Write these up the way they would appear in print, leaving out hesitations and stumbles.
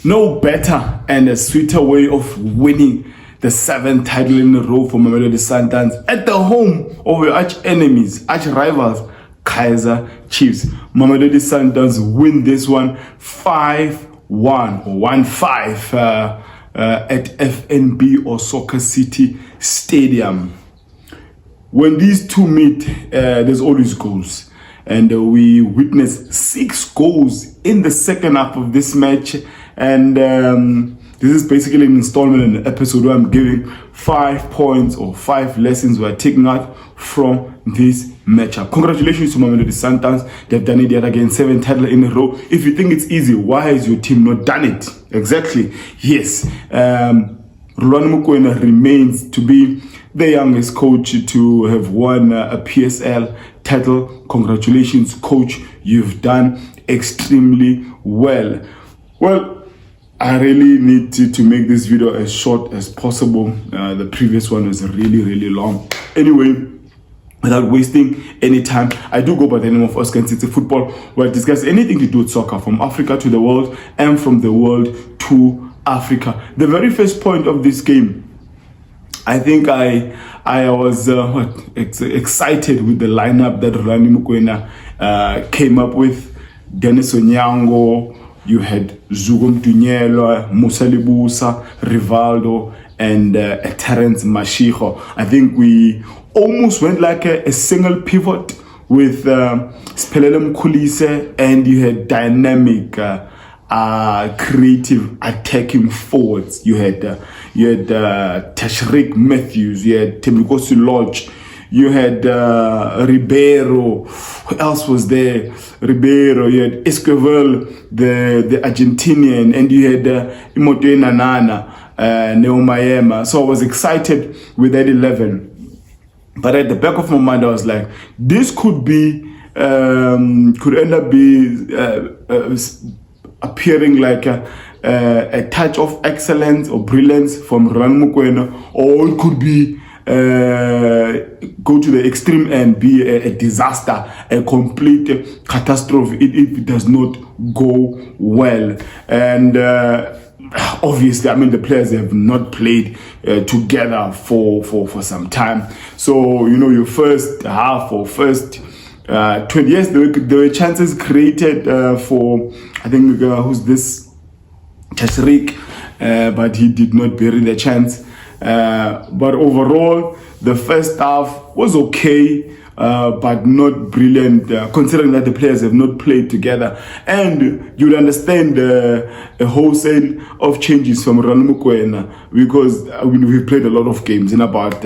No better and a sweeter way of winning the 7th title in a row for Mamelodi Sundowns at the home of your arch enemies, arch rivals, Kaizer Chiefs. Mamelodi Sundowns win this one 5-1 or 1-5 at FNB or Soccer City Stadium. When these two meet, there's always goals. And we witnessed 6 goals in the second half of this match. And this is basically an installment in the episode where I'm giving 5 points or 5 lessons we're taking out from this matchup. Congratulations to Mamelodi Sundowns. They've done it yet again, 7 titles in a row. If you think it's easy, why has your team not done it? Exactly. Yes. Rulani Mokoena remains to be the youngest coach to have won a PSL title. Congratulations, coach. You've done extremely well. Well, I really need to make this video as short as possible. The previous one was really long. Anyway, without wasting any time, I do go by the name of Oscar and City Football, where I discuss anything to do with soccer, from Africa to the world and from the world to Africa. The very first point of this game, I think I was excited with the lineup that Rulani Mokoena came up with. Dennis Onyango, you had Zugo Mtunyelwa, Musa Libusa, Rivaldo, and Terence Mashiho. I think we almost went like a single pivot with Spelele Mkhulise, and you had dynamic, creative attacking forwards. You had Tashrik Matthews, you had Temikosi Lodge, you had Ribeiro. Who else was there? Ribeiro. You had Esquivel, the Argentinian, and you had Imoto Nanana, Neomayema. So I was excited with that 11. But at the back of my mind, I was like, this could be, could end up appearing like a touch of excellence or brilliance from Rulani Mokoena, or it could be go to the extreme and be a disaster, a complete catastrophe if it does not go well. And obviously, I mean, the players have not played together for some time. So, you know, your first half or first 20 years, there were chances created for, I think, who's this? Tashrik, but he did not bury the chance. But overall, the first half was okay, but not brilliant, considering that the players have not played together. And you'll understand a wholesale of changes from Rulani Mokoena, because we've played a lot of games. In about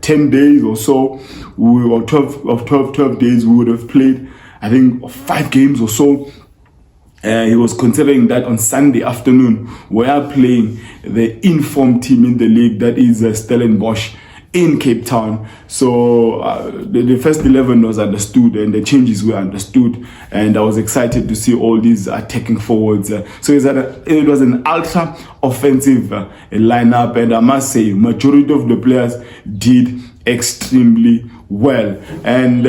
10 days or so, or 12 days, we would have played, I think, 5 games or so. He was considering that on Sunday afternoon we are playing the informed team in the league, that is Stellenbosch in Cape Town. So the first 11 was understood and the changes were understood, and I was excited to see all these attacking forwards. So it was an ultra offensive lineup, and I must say majority of the players did extremely well. And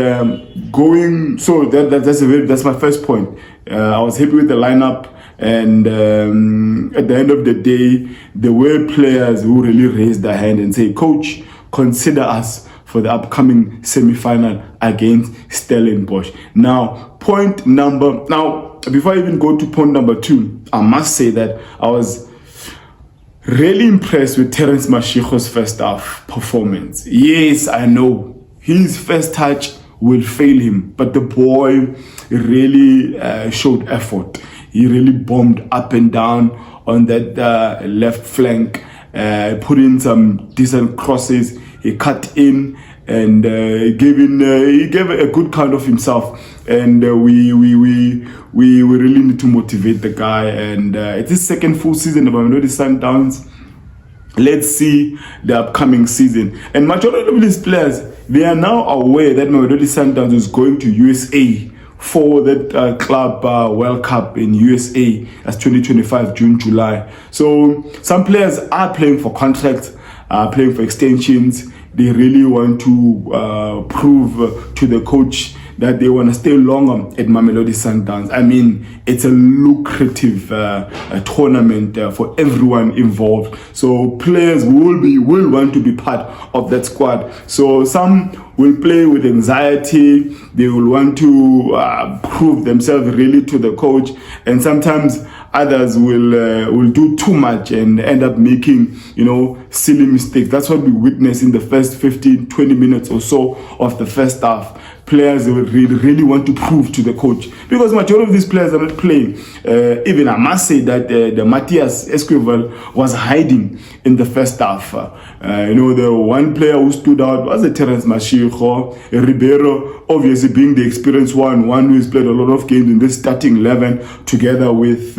that's my first point. I was happy with the lineup, and at the end of the day, there were players who really raised their hand and say, "Coach, consider us for the upcoming semi-final against Stellenbosch." Now, before I even go to point number 2, I must say that I was really impressed with Terence Mashiho's first half performance. Yes, I know his first touch will fail him, but the boy really showed effort. He really bombed up and down on that left flank, put in some decent crosses. He cut in and he gave a good count of himself. And we really need to motivate the guy. And it's his second full season of Mamelodi Sundowns. Let's see the upcoming season. And majority of these players, they are now aware that Mamelodi Sundowns is going to USA for that club World Cup in USA. That's 2025, June, July. So some players are playing for contracts, playing for extensions. They really want to prove to the coach that they want to stay longer at Mamelodi Sundowns. I mean, it's a lucrative tournament for everyone involved. So players will want to be part of that squad. So some will play with anxiety. They will want to prove themselves really to the coach, and sometimes others will do too much and end up making, silly mistakes. That's what we witnessed in the first 15, 20 minutes or so of the first half. Players will really want to prove to the coach, because majority of these players are not playing. Even I must say that the Matthias Esquivel was hiding in the first half. The one player who stood out was Terence Mashiko, Ribeiro, obviously being the experienced one who has played a lot of games in this starting 11, together with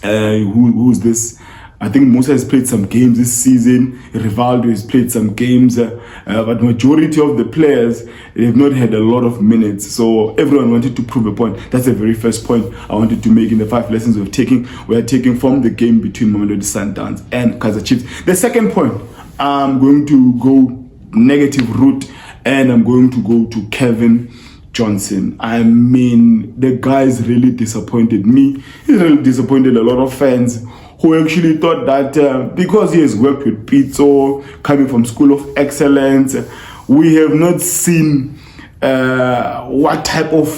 who's this? I think Musa has played some games this season. Rivaldo has played some games, but majority of the players, they have not had a lot of minutes. So everyone wanted to prove a point. That's the very first point I wanted to make in the 5 lessons we are taking from the game between Mamelodi Sundowns and Kaizer Chiefs. The second point, I'm going to go negative route, and I'm going to go to Kevin Johnson. I mean, the guy's really disappointed me. He's really disappointed a lot of fans who actually thought that because he has worked with Pizzo, coming from School of Excellence, we have not seen what type of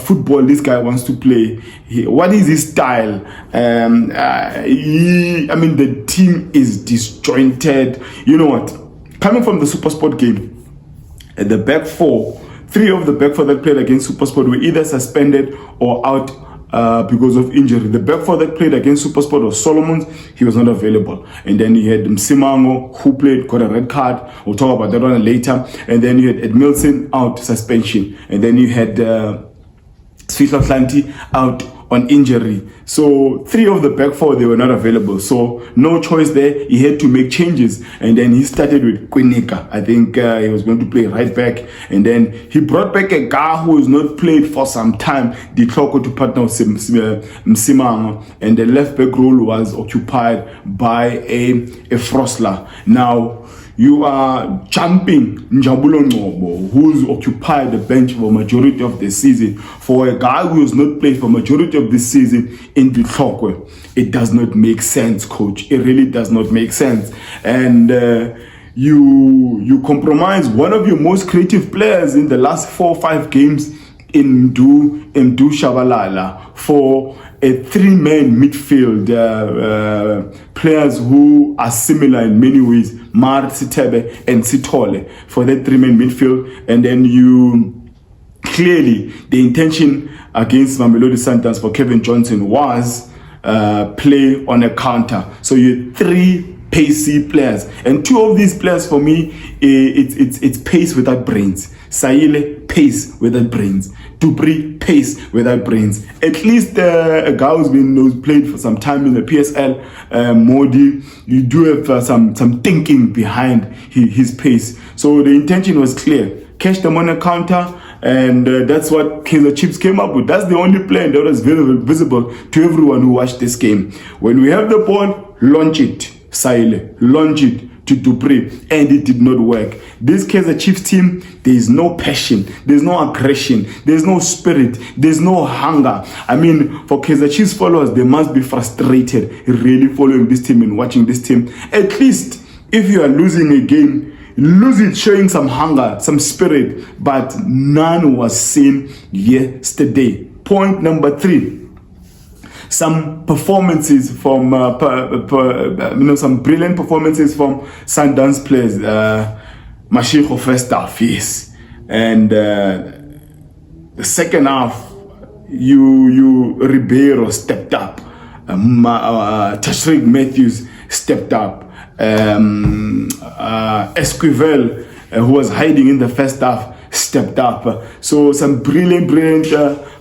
football this guy wants to play. What is his style? The team is disjointed. You know what? Coming from the SuperSport game, the back 4, 3 of the back 4 that played against SuperSport were either suspended or out because of injury. The back 4 that played against SuperSport was Solomons. He was not available. And then you had Msimango, who got a red card. We'll talk about that one later. And then you had Edmilson out, suspension. And then you had Swisla Atlanti out on injury. So 3 of the back 4, they were not available. So no choice there. He had to make changes. And then he started with Kwinika. I think he was going to play right back. And then he brought back a guy who has not played for some time, Ditloko, to partner with Msimanga. And the left back role was occupied by a Frosler. Now, you are jumping Njabulo Ngobo, who's occupied the bench for majority of the season, for a guy who has not played for majority of the season in the Tlokwe. It does not make sense, coach. It really does not make sense. And you compromise one of your most creative players in the last 4 or 5 games in Mdu Shabalala for a 3-man midfield, players who are similar in many ways, Mar, Sitebe and Sitole, for that 3-man midfield. And then you clearly, the intention against Mamelodi Sundowns for Kevin Johnson was play on a counter. So you had 3 pacey players, and 2 of these players for me, it's pace without brains. Saile, pace without brains. Dupri, pace without brains. At least a guy who's played for some time in the PSL, Modi, you do have some thinking behind his pace. So the intention was clear. Catch them on a counter, and that's what Kaizer Chiefs came up with. That's the only plan that was visible to everyone who watched this game. When we have the ball, launch it. Saile, launch it to Dupree, and it did not work. This Kaizer Chiefs team, there is no passion, there's no aggression, there's no spirit, there's no hunger. I mean, for Kaizer Chiefs followers, they must be frustrated really following this team and watching this team. At least, if you are losing a game, lose it showing some hunger, some spirit, but none was seen yesterday. Point number 3. Some performances from some brilliant performances from Sundowns players. Mashiko first half, yes, and the second half, you Ribeiro stepped up, Tashreeq Matthews stepped up, Esquivel, who was hiding in the first half, stepped up. So some brilliant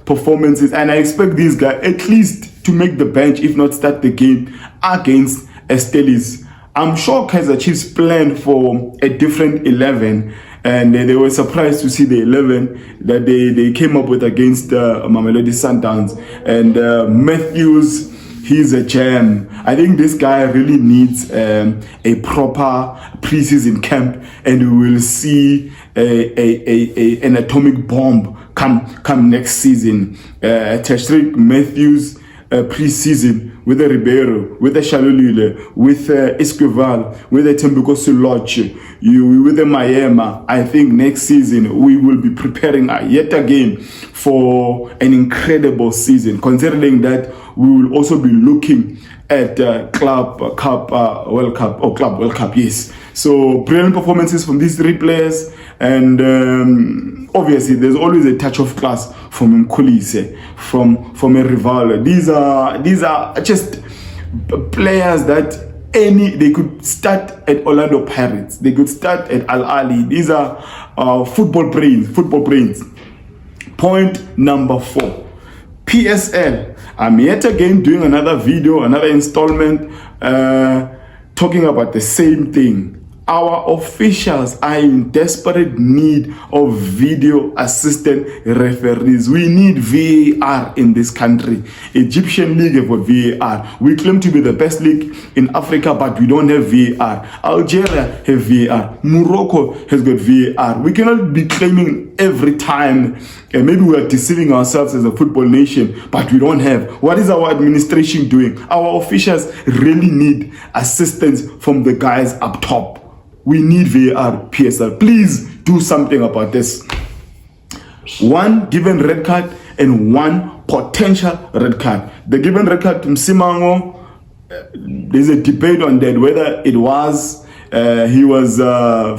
performances, and I expect these guys at least to make the bench, if not start the game against Estelis. I'm sure Kaizer Chiefs planned for a different 11, and they were surprised to see the 11 that they came up with against Mamelodi Sundowns. And Matthews, He's a gem. I think this guy really needs a proper preseason camp, and we will see an atomic bomb come next season. Tashreeq Matthews preseason with the Ribeiro, with the Shalulile, with Esquivel, with the Tembuko Suloche, with the Miami. I think next season we will be preparing yet again for an incredible season, considering that we will also be looking at Club World Cup, yes. So brilliant performances from these three players, and obviously there's always a touch of class from Mkulise, from a rival. These are just players that they could start at Orlando Pirates, they could start at Al Ahly. These are football brains. Point number 4, PSL. I'm yet again doing another video, another installment, talking about the same thing. Our officials are in desperate need of video assistant referees. We need VAR in this country. Egyptian league have got VAR. We claim to be the best league in Africa, but we don't have VAR. Algeria have VAR. Morocco has got VAR. We cannot be claiming every time, and maybe we are deceiving ourselves as a football nation, but we don't have. What is our administration doing? Our officials really need assistance from the guys up top. We need VAR, PSL. Please do something about this. One given red card and one potential red card. The given red card to Msimango, there's a debate on that, whether it was he was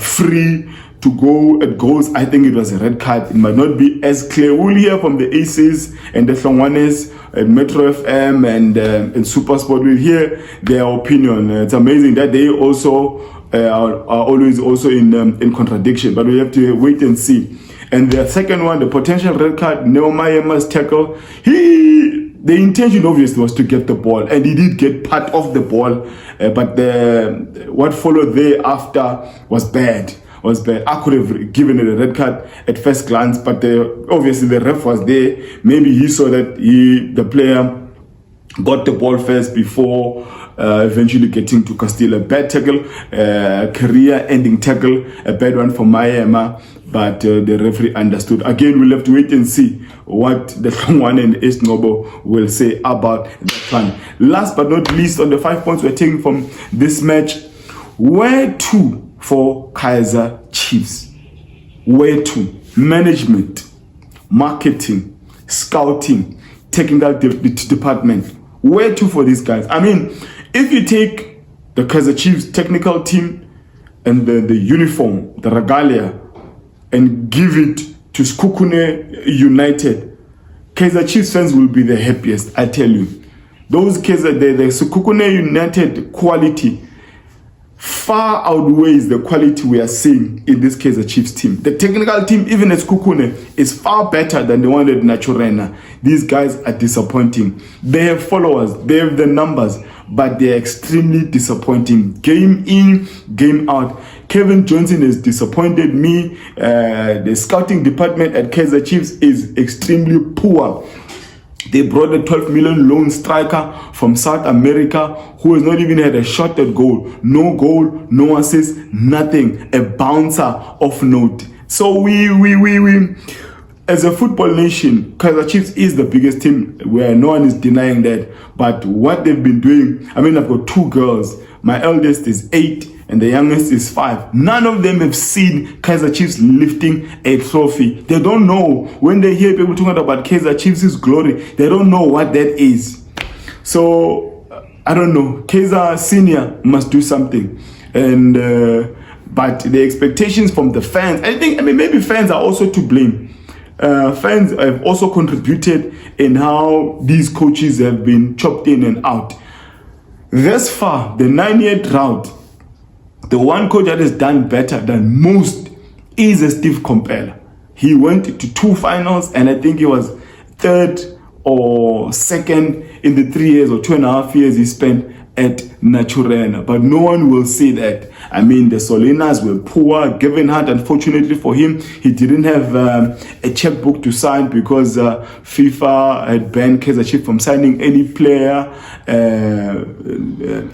free to go at goals. I think it was a red card. It might not be as clear. We'll hear from the Aces and the Hlongwanes at Metro FM and Supersport. We'll hear their opinion. It's amazing that they also are always also in contradiction, but we have to wait and see. And the second one, the potential red card, Neomayema's tackle. The intention obviously was to get the ball, and he did get part of the ball, but what followed thereafter was bad. I could have given it a red card at first glance, but obviously the ref was there. Maybe he saw that the player got the ball first before eventually getting to Castillo. A bad tackle, career-ending tackle, a bad one for Miami, but the referee understood. Again, we'll have to wait and see what the one and East Nobo will say about that one. Last but not least, on the 5 points we're taking from this match, where to for Kaizer Chiefs? Where to? Management, marketing, scouting, technical department. Where to for these guys? I mean, if you take the Kaizer Chiefs technical team and the uniform, the regalia, and give it to Sekhukhune United, Kaizer Chiefs fans will be the happiest, I tell you. Those the Sekhukhune United quality far outweighs the quality we are seeing in this Kaizer Chiefs team. The technical team, even at Sekhukhune, is far better than the one at Naturena. These guys are disappointing. They have followers, they have the numbers, but they are extremely disappointing. Game in, game out. Kevin Johnson has disappointed me. The scouting department at Kaizer Chiefs is extremely poor. They brought a 12 million loan striker from South America who has not even had a shot at goal. No goal, no assist, nothing. A bouncer of note. So we as a football nation, Kaizer Chiefs is the biggest team, where no one is denying that. But what they've been doing, I mean, I've got 2 girls. My eldest is 8 and the youngest is 5. None of them have seen Kaizer Chiefs lifting a trophy. They don't know. When they hear people talking about Kaizer Chiefs' glory, they don't know what that is. So, I don't know. Kaizer Senior must do something. And but the expectations from the fans, I mean, maybe fans are also to blame. Fans have also contributed in how these coaches have been chopped in and out. Thus far, the 9-year drought, the one coach that has done better than most is Steve Komphela. He went to 2 finals, and I think he was 3rd or second in the 3 years or 2.5 years he spent at Naturena. But no one will say that. I mean, the Solinas were poor. Given Hart, unfortunately for him, he didn't have a checkbook to sign because FIFA had banned Kaizer Chiefs from signing any player.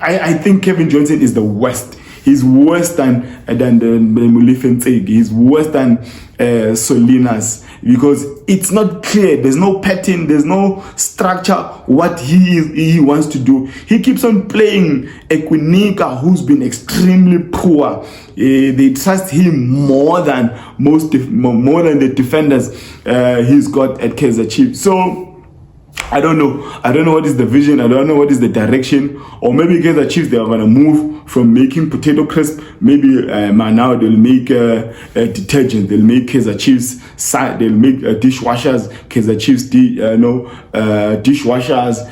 I think Kevin Johnson is the worst. He's worse than Mulifensegi. He's worse than Solinas, because it's not clear. There's no pattern. There's no structure. What he wants to do. He keeps on playing Equinica, who's been extremely poor. They trust him more than more than the defenders he's got at Kaizer Chiefs. So I don't know. I don't know what is the vision. I don't know what is the direction. Or maybe Kaizer Chiefs, they are going to move from making potato crisp. Maybe now they'll make detergent. They'll make Kaizer Chiefs. They'll make dishwashers. Kaizer Chiefs, dishwashers.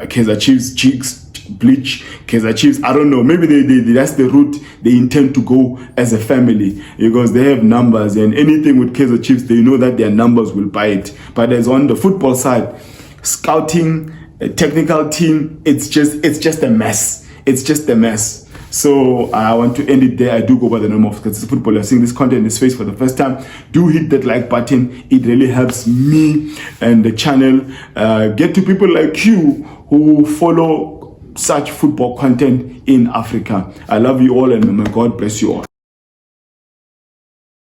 Kaizer Chiefs cheeks. Bleach, Kaizer Chiefs. I don't know. Maybe that's the route they intend to go as a family, because they have numbers, and anything with Kaizer Chiefs, they know that their numbers will buy it. But as on the football side, scouting, a technical team, it's just a mess. It's just a mess. So I want to end it there. I do go by the name of Successive Football. You're seeing this content in this space for the first time. Do hit that like button. It really helps me and the channel get to people like you who follow such football content in Africa. I love you all, and may God bless you all.